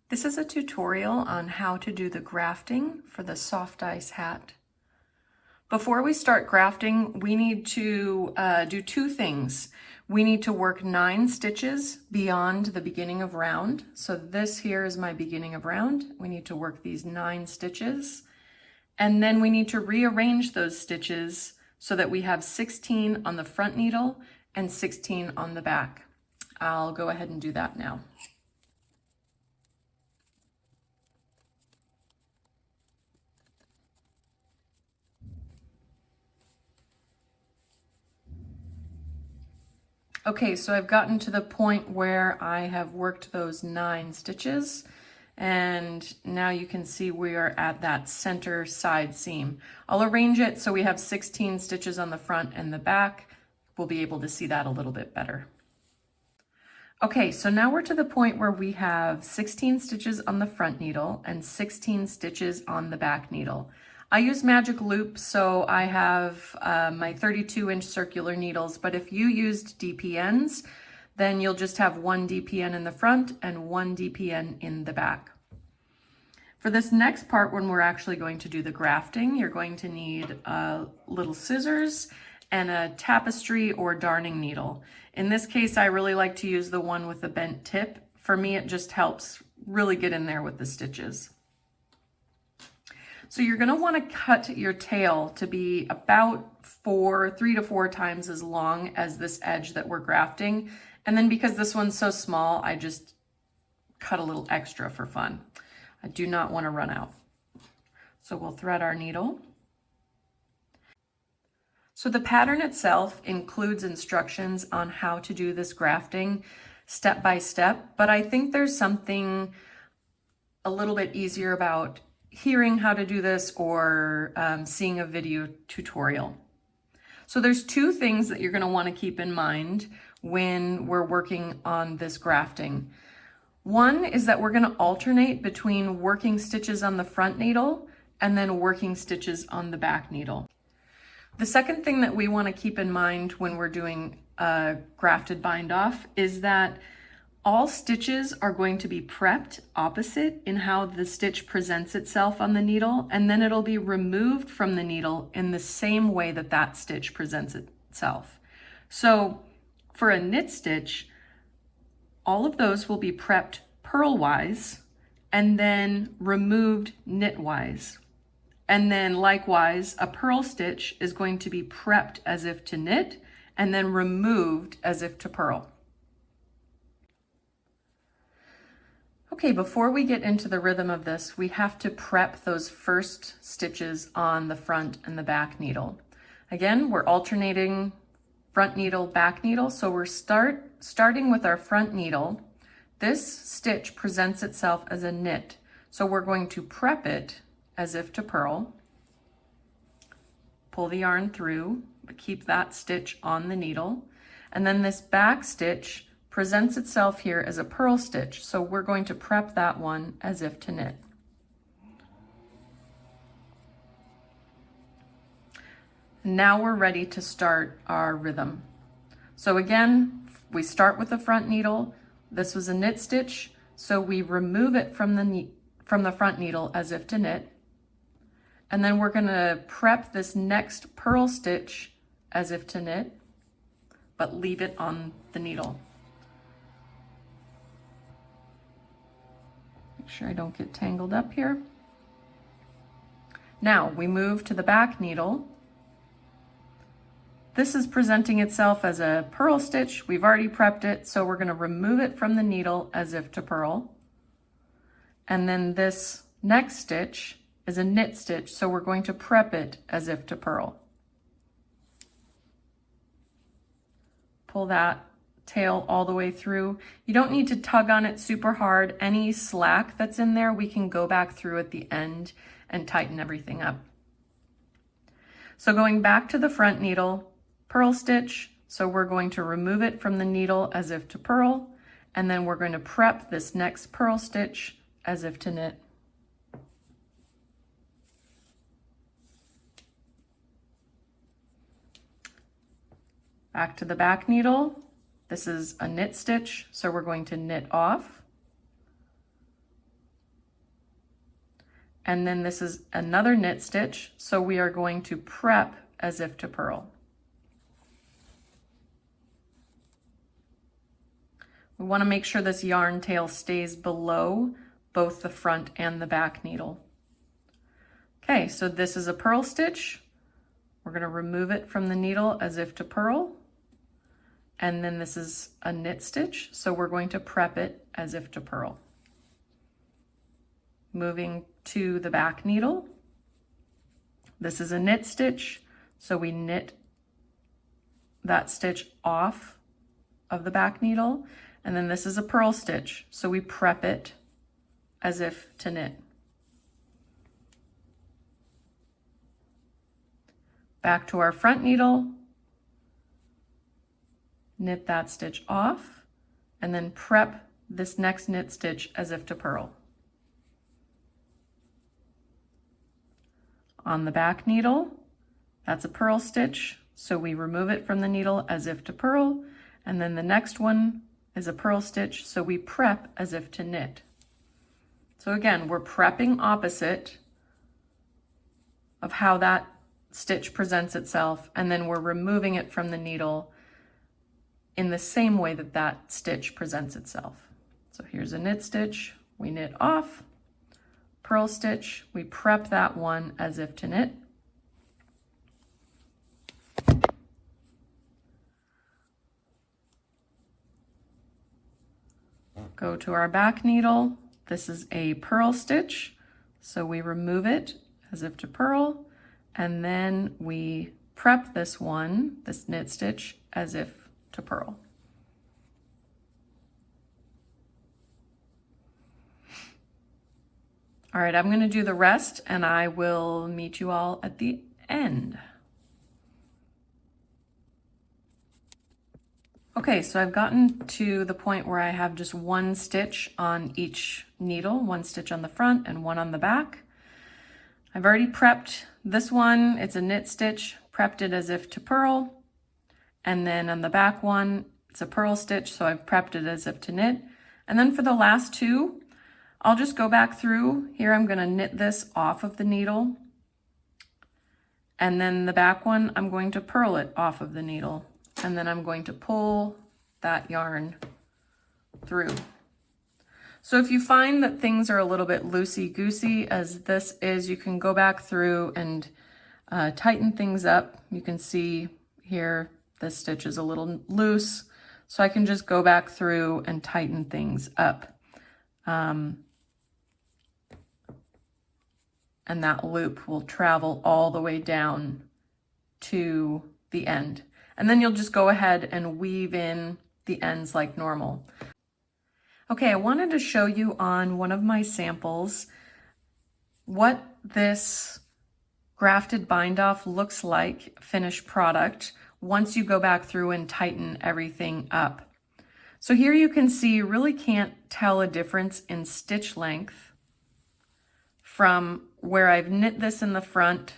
This is a tutorial on how to do the grafting for the Softeis hat. Before we start grafting, we need to do two things. We need to work 9 stitches beyond the beginning of round. So this here is my beginning of round. We need to work these 9 stitches. And then we need to rearrange those stitches so that we have 16 on the front needle and 16 on the back. I'll go ahead and do that now. Okay, so I've gotten to the point where I have worked those 9 stitches, and now you can see we are at that center side seam. I'll arrange it so we have 16 stitches on the front and the back. We'll be able to see that a little bit better. Okay, so now we're to the point where we have 16 stitches on the front needle and 16 stitches on the back needle. I use magic loop, so I have my 32-inch circular needles, but if you used DPNs, then you'll just have 1 DPN in the front and 1 DPN in the back. For this next part, when we're actually going to do the grafting, you're going to need little scissors and a tapestry or darning needle. In this case, I really like to use the one with the bent tip. For me, it just helps really get in there with the stitches. So you're going to want to cut your tail to be about 3 to 4 times as long as this edge that we're grafting. And then because this one's so small, I just cut a little extra for fun. I do not want to run out. So we'll thread our needle. So the pattern itself includes instructions on how to do this grafting step by step, but I think there's something a little bit easier about hearing how to do this or seeing a video tutorial. So there's 2 things that you're going to want to keep in mind when we're working on this grafting. One is that we're going to alternate between working stitches on the front needle and then working stitches on the back needle. The second thing that we want to keep in mind when we're doing a grafted bind off is that all stitches are going to be prepped opposite in how the stitch presents itself on the needle, and then it'll be removed from the needle in the same way that that stitch presents itself. So for a knit stitch, all of those will be prepped purlwise and then removed knitwise. And then likewise, a purl stitch is going to be prepped as if to knit and then removed as if to purl. Okay, before we get into the rhythm of this, we have to prep those first stitches on the front and the back needle. Again, we're alternating front needle, back needle. So we're starting with our front needle. This stitch presents itself as a knit. So we're going to prep it as if to purl. Pull the yarn through, but keep that stitch on the needle. And then this back stitch presents itself here as a purl stitch, so we're going to prep that one as if to knit. Now we're ready to start our rhythm. So again, we start with the front needle. This was a knit stitch, so we remove it from the front needle as if to knit. And then we're going to prep this next purl stitch as if to knit, but leave it on the needle. Make sure I don't get tangled up here. Now we move to the back needle. This is presenting itself as a purl stitch. We've already prepped it, so we're going to remove it from the needle as if to purl. And then this next stitch is a knit stitch, so we're going to prep it as if to purl. Pull that tail all the way through. You don't need to tug on it super hard. Any slack that's in there, we can go back through at the end and tighten everything up. So going back to the front needle, purl stitch, so we're going to remove it from the needle as if to purl, and then we're going to prep this next purl stitch as if to knit. Back to the back needle. This is a knit stitch, so we're going to knit off. and then this is another knit stitch, so we are going to prep as if to purl. We want to make sure this yarn tail stays below both the front and the back needle. Okay, so this is a purl stitch. We're going to remove it from the needle as if to purl. And then this is a knit stitch, so we're going to prep it as if to purl. Moving to the back needle. This is a knit stitch, so we knit that stitch off of the back needle. And then this is a purl stitch, so we prep it as if to knit. Back to our front needle, knit that stitch off, and then prep this next knit stitch as if to purl. On the back needle, that's a purl stitch, so we remove it from the needle as if to purl, and then the next one is a purl stitch, so we prep as if to knit. So again, we're prepping opposite of how that stitch presents itself, and then we're removing it from the needle in the same way that that stitch presents itself. So here's a knit stitch, we knit off, purl stitch, we prep that one as if to knit. Go to our back needle. This is a purl stitch, so we remove it as if to purl, and then we prep this one, this knit stitch, as if to purl. All right, I'm going to do the rest, and I will meet you all at the end. Okay, so I've gotten to the point where I have just one stitch on each needle, one stitch on the front and one on the back. I've already prepped this one, it's a knit stitch, prepped it as if to purl. And then on the back one, it's a purl stitch, so I've prepped it as if to knit. And then for the last two, I'll just go back through. Here I'm gonna knit this off of the needle. And then the back one, I'm going to purl it off of the needle. And then I'm going to pull that yarn through. So if you find that things are a little bit loosey-goosey, as this is, you can go back through and tighten things up. You can see here, this stitch is a little loose, so I can just go back through and tighten things up. And that loop will travel all the way down to the end. And then you'll just go ahead and weave in the ends like normal. Okay, I wanted to show you on one of my samples what this grafted bind off looks like, finished product, once you go back through and tighten everything up. So here you can see you really can't tell a difference in stitch length from where I've knit this in the front,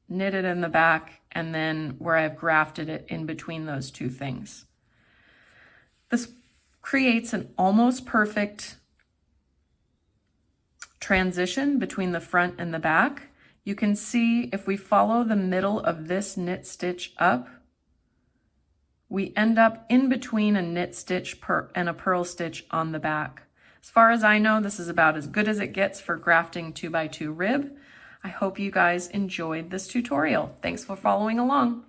knit it in the back, and then where I've grafted it in between those two things. This creates an almost perfect transition between the front and the back. You can see if we follow the middle of this knit stitch up, we end up in between a knit stitch and a purl stitch on the back. As far as I know, this is about as good as it gets for grafting 2x2 rib. I hope you guys enjoyed this tutorial. Thanks for following along.